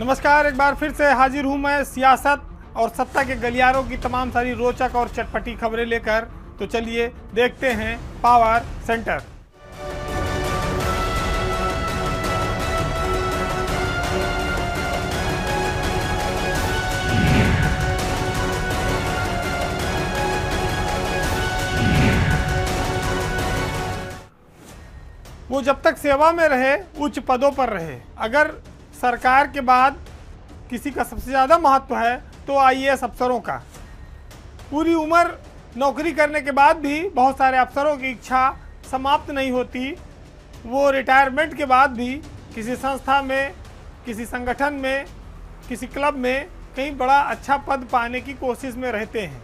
नमस्कार, एक बार फिर से हाजिर हूं मैं सियासत और सत्ता के गलियारों की तमाम सारी रोचक और चटपटी खबरें लेकर। तो चलिए देखते हैं पावर सेंटर। वो जब तक सेवा में रहे, उच्च पदों पर रहे। अगर सरकार के बाद किसी का सबसे ज़्यादा महत्व है तो आईएएस अफसरों का। पूरी उम्र नौकरी करने के बाद भी बहुत सारे अफसरों की इच्छा समाप्त नहीं होती। वो रिटायरमेंट के बाद भी किसी संस्था में, किसी संगठन में, किसी क्लब में कहीं बड़ा अच्छा पद पाने की कोशिश में रहते हैं।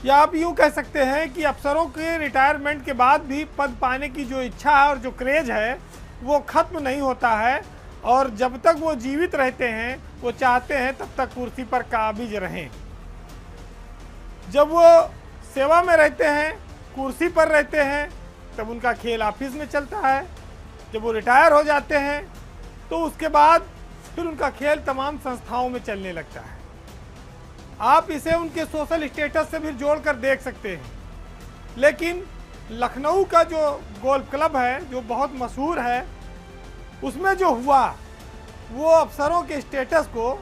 या आप यूँ कह सकते हैं कि अफसरों के रिटायरमेंट के बाद भी पद पाने की जो इच्छा है और जो क्रेज है वो ख़त्म नहीं होता है। और जब तक वो जीवित रहते हैं वो चाहते हैं तब तक कुर्सी पर काबिज रहें। जब वो सेवा में रहते हैं, कुर्सी पर रहते हैं, तब उनका खेल ऑफिस में चलता है। जब वो रिटायर हो जाते हैं तो उसके बाद फिर उनका खेल तमाम संस्थाओं में चलने लगता है। आप इसे उनके सोशल स्टेटस से भी जोड़कर देख सकते हैं। लेकिन लखनऊ का जो गोल्फ क्लब है, जो बहुत मशहूर है, उसमें जो हुआ वो अफसरों के स्टेटस को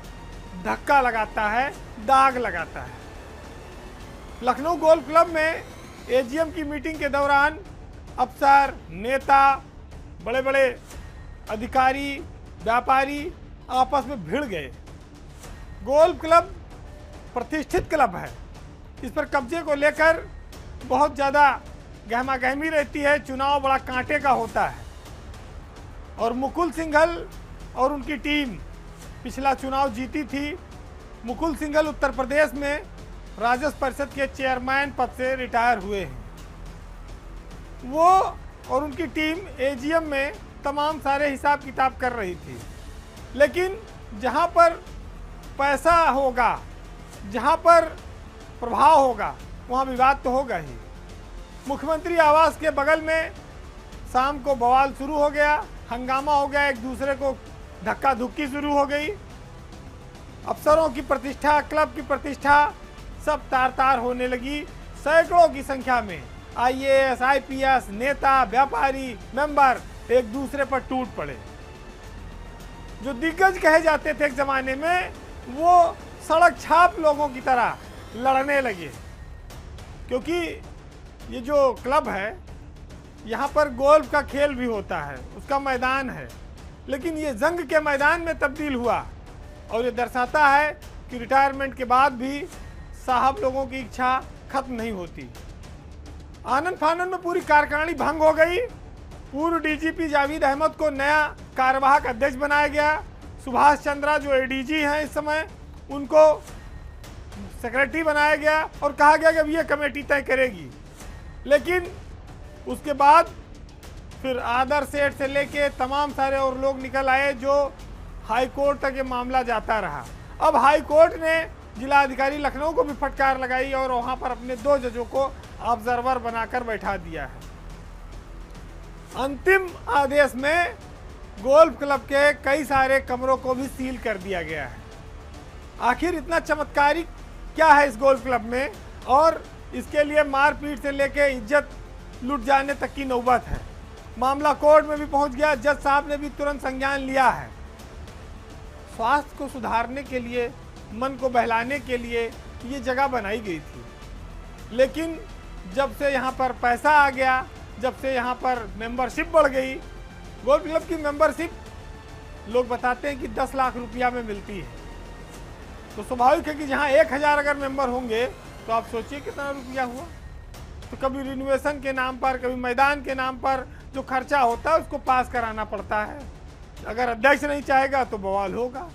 धक्का लगाता है, दाग लगाता है। लखनऊ गोल्फ क्लब में एजीएम की मीटिंग के दौरान अफसर, नेता, बड़े बड़े अधिकारी, व्यापारी आपस में भिड़ गए। गोल्फ क्लब प्रतिष्ठित क्लब है, इस पर कब्जे को लेकर बहुत ज़्यादा गहमा गहमी रहती है। चुनाव बड़ा कांटे का होता है और मुकुल सिंघल और उनकी टीम पिछला चुनाव जीती थी। मुकुल सिंघल उत्तर प्रदेश में राजस्व परिषद के चेयरमैन पद से रिटायर हुए हैं। वो और उनकी टीम एजीएम में तमाम सारे हिसाब किताब कर रही थी। लेकिन जहाँ पर पैसा होगा, जहाँ पर प्रभाव होगा, वहाँ विवाद तो होगा ही। मुख्यमंत्री आवास के बगल में शाम को बवाल शुरू हो गया, हंगामा हो गया, एक दूसरे को धक्का धुक्की शुरू हो गई। अफसरों की प्रतिष्ठा, क्लब की प्रतिष्ठा सब तार तार होने लगी। सैकड़ों की संख्या में आईएएस, आईपीएस, नेता, व्यापारी, मेंबर एक दूसरे पर टूट पड़े। जो दिग्गज कहे जाते थे एक जमाने में, वो सड़क छाप लोगों की तरह लड़ने लगे। क्योंकि ये जो क्लब है, यहाँ पर गोल्फ का खेल भी होता है, उसका मैदान है, लेकिन ये जंग के मैदान में तब्दील हुआ। और ये दर्शाता है कि रिटायरमेंट के बाद भी साहब लोगों की इच्छा खत्म नहीं होती। आनन फानन में पूरी कार्यकारिणी भंग हो गई। पूर्व डीजीपी जावेद अहमद को नया कार्यवाहक अध्यक्ष बनाया गया। सुभाष चंद्रा जो एडीजी हैं इस समय, उनको सेक्रेटरी बनाया गया और कहा गया कि अब ये कमेटी तय करेगी। लेकिन उसके बाद फिर आदर सेठ से लेके तमाम सारे और लोग निकल आए, जो हाई कोर्ट तक ये मामला जाता रहा। अब हाई कोर्ट ने जिलाधिकारी लखनऊ को भी फटकार लगाई और वहाँ पर अपने 2 जजों को ऑब्जर्वर बनाकर बैठा दिया है। अंतिम आदेश में गोल्फ क्लब के कई सारे कमरों को भी सील कर दिया गया है। आखिर इतना चमत्कारी क्या है इस गोल्फ क्लब में, और इसके लिए मारपीट से लेके इज्जत लुट जाने तक की नौबत है। मामला कोर्ट में भी पहुंच गया, जज साहब ने भी तुरंत संज्ञान लिया है। स्वास्थ्य को सुधारने के लिए, मन को बहलाने के लिए ये जगह बनाई गई थी। लेकिन जब से यहाँ पर पैसा आ गया, जब से यहाँ पर मेंबरशिप बढ़ गई, गोल्फ क्लब की मेंबरशिप लोग बताते हैं कि 10 लाख रुपया में मिलती है। तो स्वाभाविक है कि जहाँ 1000 अगर मेंबर होंगे तो आप सोचिए कितना रुपया हुआ। तो कभी रिनोवेशन के नाम पर, कभी मैदान के नाम पर जो खर्चा होता है उसको पास कराना पड़ता है। अगर अध्यक्ष नहीं चाहेगा तो बवाल होगा।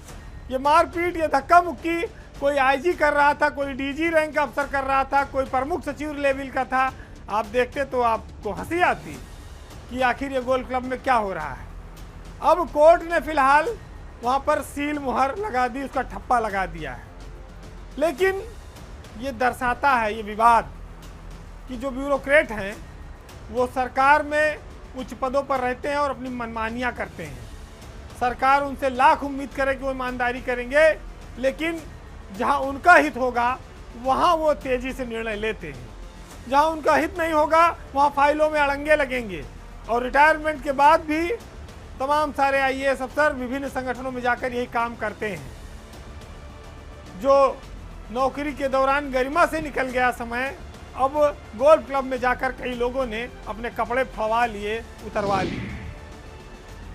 ये मारपीट, ये धक्का मुक्की कोई आईजी कर रहा था, कोई डीजी रैंक का अफसर कर रहा था, कोई प्रमुख सचिव लेवल का था। आप देखते तो आपको हंसी आती कि आखिर ये गोल्फ क्लब में क्या हो रहा है। अब कोर्ट ने फिलहाल वहाँ पर सील मुहर लगा दी, उसका ठप्पा लगा दिया है। लेकिन ये दर्शाता है ये विवाद कि जो ब्यूरोक्रेट हैं वो सरकार में उच्च पदों पर रहते हैं और अपनी मनमानियाँ करते हैं। सरकार उनसे लाख उम्मीद करे कि वो ईमानदारी करेंगे, लेकिन जहां उनका हित होगा वहां वो तेजी से निर्णय लेते हैं, जहां उनका हित नहीं होगा वहां फाइलों में अड़ंगे लगेंगे। और रिटायरमेंट के बाद भी तमाम सारे आईएएस अफसर विभिन्न संगठनों में जाकर यही काम करते हैं। जो नौकरी के दौरान गरिमा से निकल गया समय, अब गोल्फ क्लब में जाकर कई लोगों ने अपने कपड़े फड़वा लिए, उतरवा लिए।